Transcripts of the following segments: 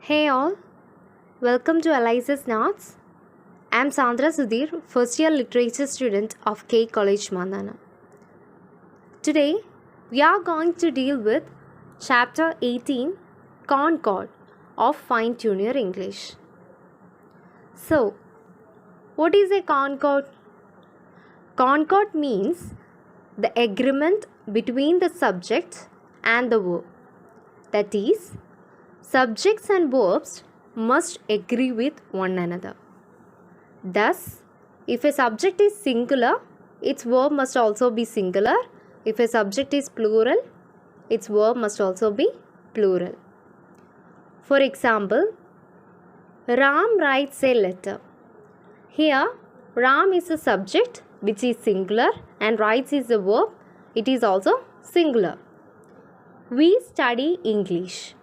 Hey all, welcome to Eliza's Notes. I am Sandra Sudheer, first year literature student of K College Mandana. Today, we are going to deal with Chapter 18, Concord of Fine Tune Your English. So, what is a concord? Concord means the agreement between the subject and the verb. That is, subjects and verbs must agree with one another. Thus, if a subject is singular, its verb must also be singular. If a subject is plural, its verb must also be plural. For example, Ram writes a letter. Here, Ram is a subject which is singular and writes is a verb. It is also singular. We study English.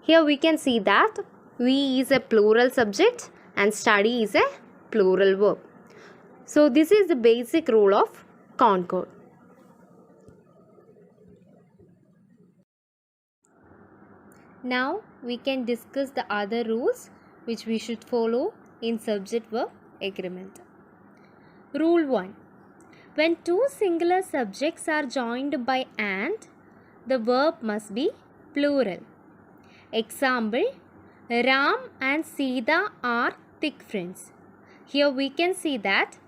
Here we can see that we is a plural subject and study is a plural verb. So this is the basic rule of concord. Now we can discuss the other rules which we should follow in subject-verb agreement. Rule 1. When two singular subjects are joined by and, the verb must be plural. Example, Ram and Sita are thick friends. Here we can see that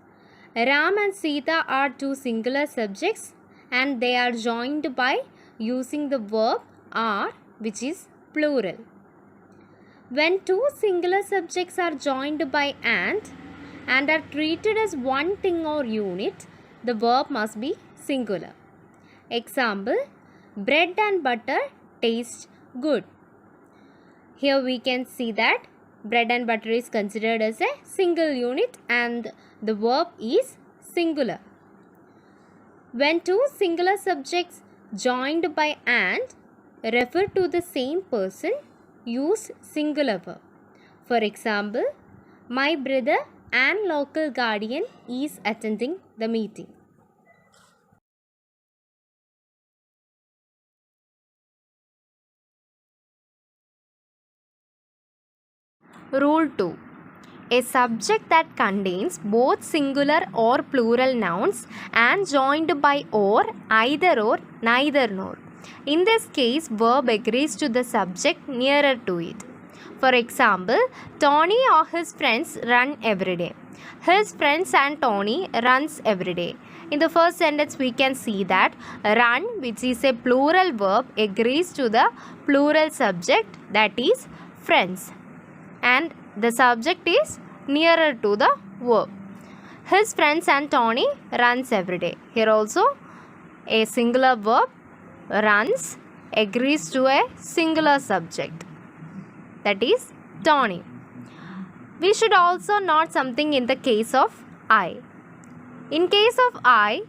Ram and Sita are two singular subjects and they are joined by using the verb are, which is plural. When two singular subjects are joined by and are treated as one thing or unit, the verb must be singular. Example, bread and butter taste good. Here we can see that bread and butter is considered as a single unit and the verb is singular. When two singular subjects joined by and refer to the same person, use singular verb. For example, my brother and local guardian is attending the meeting. Rule 2. A subject that contains both singular or plural nouns and joined by or, either or, neither nor. In this case, verb agrees to the subject nearer to it. For example, Tony or his friends run every day. His friends and Tony runs every day. In the first sentence, we can see that run, which is a plural verb, agrees to the plural subject, that is friends. And the subject is nearer to the verb. His friends and Tony runs every day. Here also a singular verb runs agrees to a singular subject, that is Tony. We should also note something in the case of I. In case of I,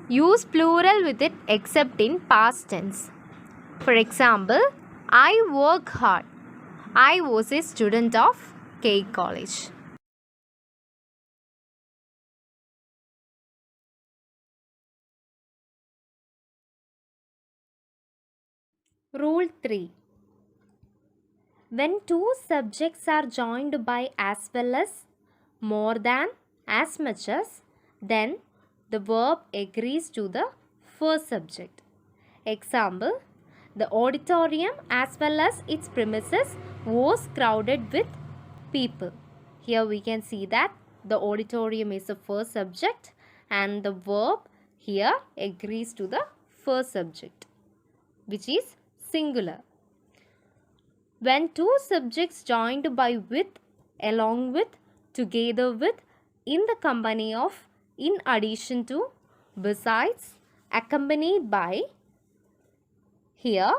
use plural with it except in past tense. For example, I work hard. I was a student of K College. Rule 3. When two subjects are joined by as well as, more than, as much as, then the verb agrees to the first subject. Example, the auditorium as well as its premises was crowded with people. Here we can see that the auditorium is the first subject and the verb here agrees to the first subject, which is singular. When two subjects joined by with, along with, together with, in the company of, in addition to, besides, accompanied by, here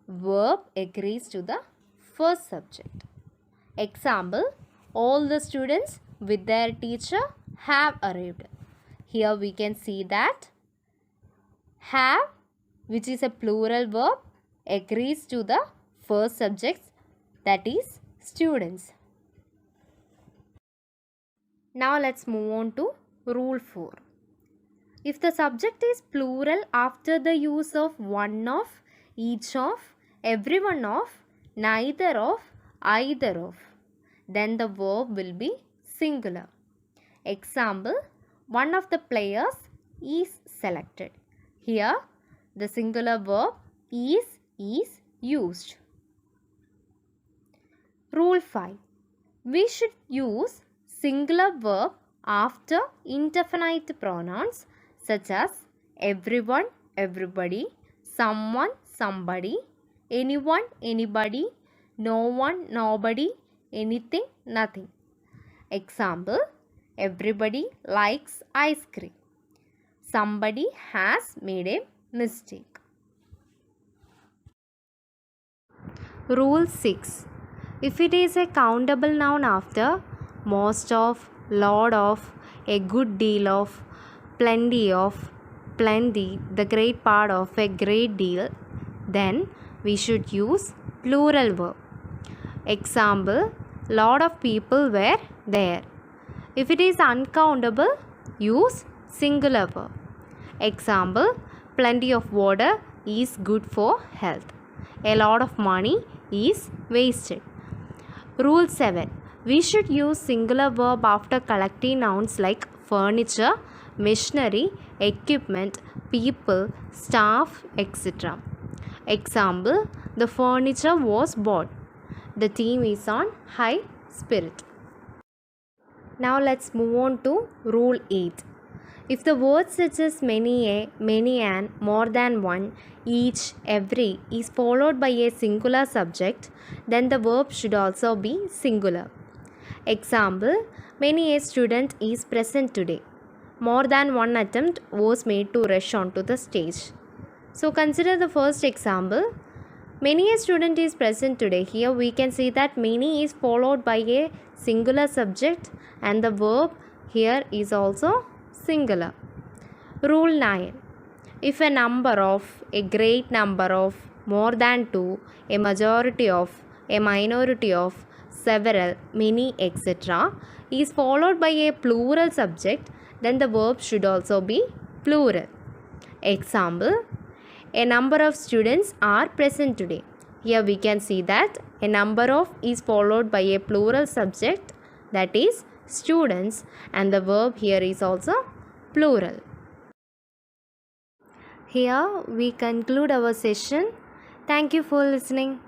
verb agrees to the first subject. Example, all the students with their teacher have arrived. Here we can see that have, which is a plural verb, agrees to the first subject, that is students. Now let's move on to rule 4. If the subject is plural after the use of one of, each of, every one of, neither of, either of, then the verb will be singular. Example, one of the players is selected. Here, the singular verb is used. Rule 5. We should use singular verb after indefinite pronouns such as everyone, everybody, someone, somebody, anyone, anybody, no one, nobody, anything, nothing. Example, everybody likes ice cream. Somebody has made a mistake. Rule 6. If it is a countable noun after most of, lot of, a good deal of, plenty of, plenty, the great part of, a great deal, then we should use plural verb. Example, lot of people were there. If it is uncountable, use singular verb. Example, plenty of water is good for health. A lot of money is wasted. Rule 7. We should use singular verb after collective nouns like furniture, machinery, equipment, people, staff, etc. Example, the furniture was bought. The team is on high spirit. Now let's move on to Rule 8. If the words such as many a, many an, more than one, each, every is followed by a singular subject, then the verb should also be singular. Example, many a student is present today. More than one attempt was made to rush onto the stage. So consider the first example. Many a student is present today. Here we can see that many is followed by a singular subject and the verb here is also singular. Rule 9. If a number of, a great number of, more than two, a majority of, a minority of, several, many, etc. is followed by a plural subject, then the verb should also be plural. Example, a number of students are present today. Here we can see that a number of is followed by a plural subject, that is students, and the verb here is also plural. Here we conclude our session. Thank you for listening.